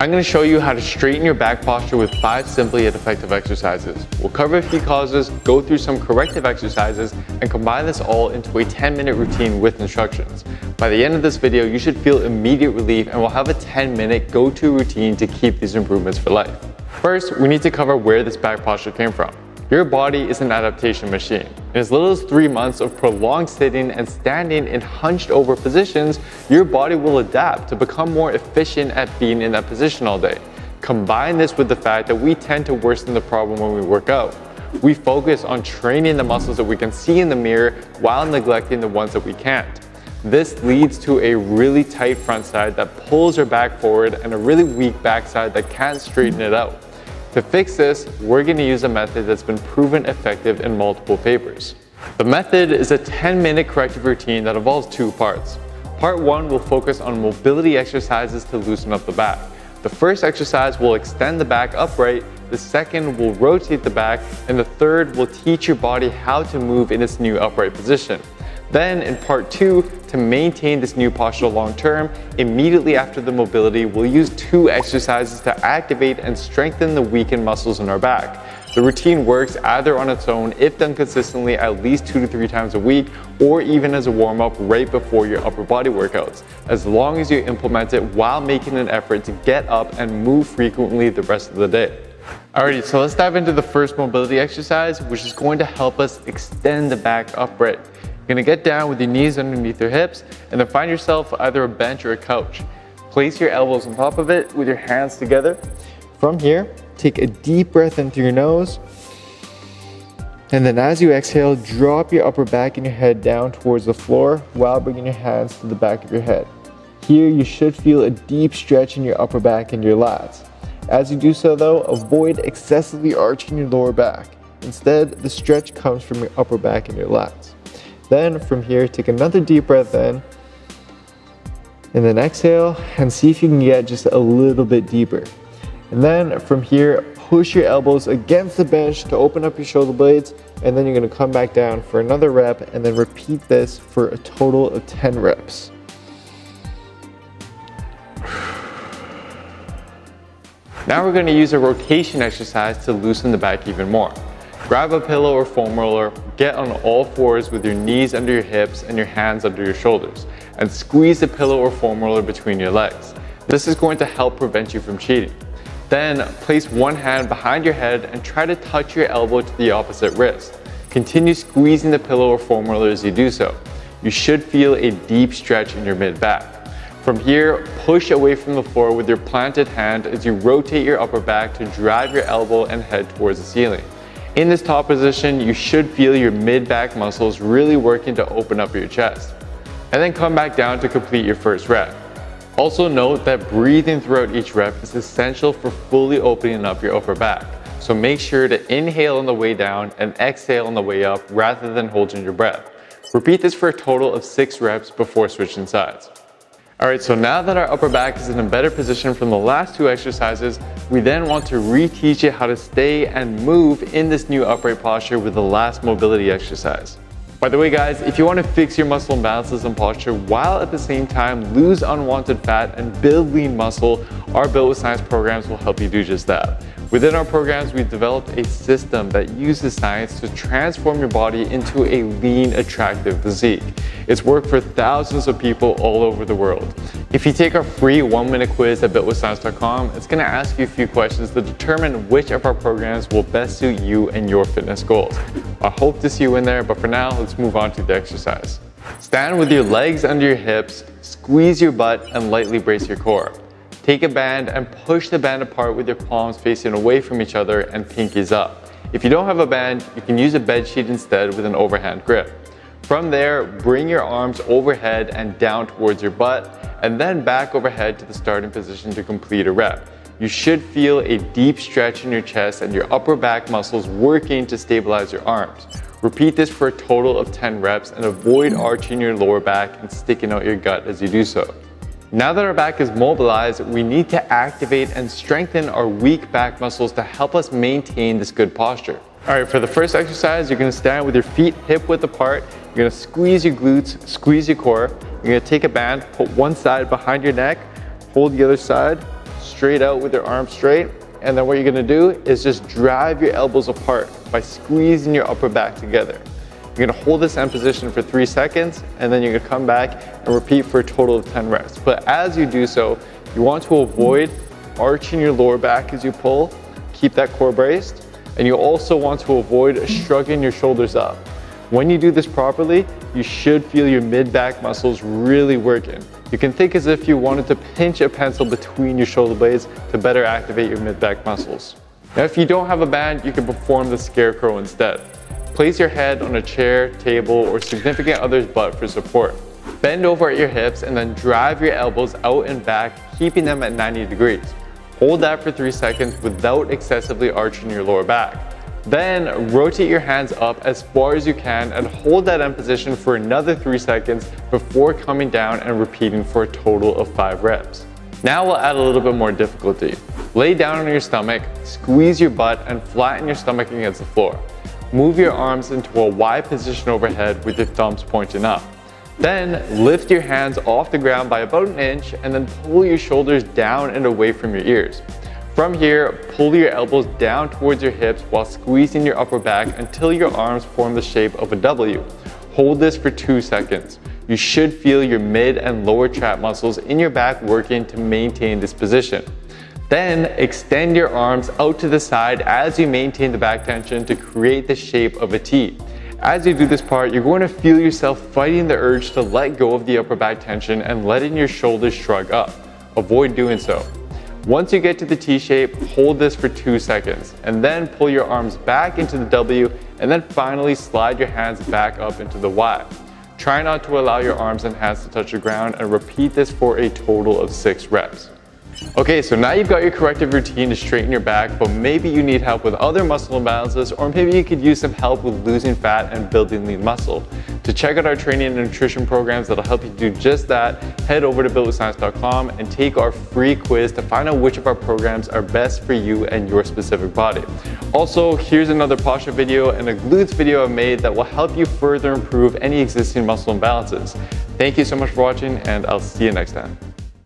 I'm going to show you how to straighten your back posture with 5 simple yet effective exercises. We'll cover a few causes, go through some corrective exercises, and combine this all into a 10-minute routine with instructions. By the end of this video, you should feel immediate relief and we'll have a 10-minute go-to routine to keep these improvements for life. First, we need to cover where this back posture came from. Your body is an adaptation machine. In as little as 3 months of prolonged sitting and standing in hunched over positions, your body will adapt to become more efficient at being in that position all day. Combine this with the fact that we tend to worsen the problem when we work out. We focus on training the muscles that we can see in the mirror while neglecting the ones that we can't. This leads to a really tight front side that pulls your back forward and a really weak back side that can't straighten it out. To fix this, we're going to use a method that's been proven effective in multiple papers. The method is a 10-minute corrective routine that involves 2 parts. Part 1 will focus on mobility exercises to loosen up the back. The first exercise will extend the back upright, the second will rotate the back, and the third will teach your body how to move in its new upright position. Then in part 2, to maintain this new posture long term, immediately after the mobility, we'll use 2 exercises to activate and strengthen the weakened muscles in our back. The routine works either on its own if done consistently at least 2 to 3 times a week, or even as a warm-up right before your upper body workouts, as long as you implement it while making an effort to get up and move frequently the rest of the day. Alrighty, so let's dive into the first mobility exercise, which is going to help us extend the back upright. You're going to get down with your knees underneath your hips and then find yourself either a bench or a couch. Place your elbows on top of it with your hands together. From here, take a deep breath in through your nose. And then as you exhale, drop your upper back and your head down towards the floor while bringing your hands to the back of your head. Here, you should feel a deep stretch in your upper back and your lats. As you do so though, avoid excessively arching your lower back. Instead, the stretch comes from your upper back and your lats. Then from here, take another deep breath in, and then exhale, and see if you can get just a little bit deeper. And then from here, push your elbows against the bench to open up your shoulder blades, and then you're gonna come back down for another rep, and then repeat this for a total of 10 reps. Now we're gonna use a rotation exercise to loosen the back even more. Grab a pillow or foam roller, get on all fours with your knees under your hips and your hands under your shoulders, and squeeze the pillow or foam roller between your legs. This is going to help prevent you from cheating. Then place one hand behind your head and try to touch your elbow to the opposite wrist. Continue squeezing the pillow or foam roller as you do so. You should feel a deep stretch in your mid-back. From here, push away from the floor with your planted hand as you rotate your upper back to drive your elbow and head towards the ceiling. In this top position, you should feel your mid-back muscles really working to open up your chest. And then come back down to complete your first rep. Also note that breathing throughout each rep is essential for fully opening up your upper back. So make sure to inhale on the way down and exhale on the way up rather than holding your breath. Repeat this for a total of 6 reps before switching sides. Alright, so now that our upper back is in a better position from the last 2 exercises, we then want to reteach it how to stay and move in this new upright posture with the last mobility exercise. By the way guys, if you want to fix your muscle imbalances and posture while at the same time lose unwanted fat and build lean muscle, our Built with Science programs will help you do just that. Within our programs, we've developed a system that uses science to transform your body into a lean, attractive physique. It's worked for thousands of people all over the world. If you take our free 1-minute quiz at builtwithscience.com, it's going to ask you a few questions to determine which of our programs will best suit you and your fitness goals. I hope to see you in there, but for now, let's move on to the exercise. Stand with your legs under your hips, squeeze your butt, and lightly brace your core. Take a band and push the band apart with your palms facing away from each other and pinkies up. If you don't have a band, you can use a bed sheet instead with an overhand grip. From there, bring your arms overhead and down towards your butt, and then back overhead to the starting position to complete a rep. You should feel a deep stretch in your chest and your upper back muscles working to stabilize your arms. Repeat this for a total of 10 reps and avoid arching your lower back and sticking out your gut as you do so. Now that our back is mobilized, we need to activate and strengthen our weak back muscles to help us maintain this good posture. Alright, for the first exercise, you're going to stand with your feet hip width apart. You're going to squeeze your glutes, squeeze your core. You're going to take a band, put one side behind your neck, hold the other side, straight out with your arms straight. And then what you're gonna do is just drive your elbows apart by squeezing your upper back together. You're gonna hold this end position for 3 seconds, and then you're gonna come back and repeat for a total of 10 reps. But as you do so, you want to avoid arching your lower back as you pull. Keep that core braced. And you also want to avoid shrugging your shoulders up. When you do this properly, you should feel your mid-back muscles really working. You can think as if you wanted to pinch a pencil between your shoulder blades to better activate your mid-back muscles. Now, if you don't have a band, you can perform the scarecrow instead. Place your head on a chair, table, or significant other's butt for support. Bend over at your hips and then drive your elbows out and back, keeping them at 90 degrees. Hold that for 3 seconds without excessively arching your lower back. Then rotate your hands up as far as you can and hold that end position for another 3 seconds before coming down and repeating for a total of 5 reps. Now we'll add a little bit more difficulty. Lay down on your stomach, squeeze your butt, and flatten your stomach against the floor. Move your arms into a Y position overhead with your thumbs pointing up. Then lift your hands off the ground by about an inch and then pull your shoulders down and away from your ears. From here, pull your elbows down towards your hips while squeezing your upper back until your arms form the shape of a W. Hold this for 2 seconds. You should feel your mid and lower trap muscles in your back working to maintain this position. Then extend your arms out to the side as you maintain the back tension to create the shape of a T. As you do this part, you're going to feel yourself fighting the urge to let go of the upper back tension and letting your shoulders shrug up. Avoid doing so. Once you get to the T shape, hold this for 2 seconds, and then pull your arms back into the W, and then finally slide your hands back up into the Y. Try not to allow your arms and hands to touch the ground, and repeat this for a total of 6 reps. Okay, so now you've got your corrective routine to straighten your back, but maybe you need help with other muscle imbalances, or maybe you could use some help with losing fat and building lean muscle. To check out our training and nutrition programs that'll help you do just that, head over to builtwithscience.com and take our free quiz to find out which of our programs are best for you and your specific body. Also, here's another posture video and a glutes video I made that will help you further improve any existing muscle imbalances. Thank you so much for watching, and I'll see you next time.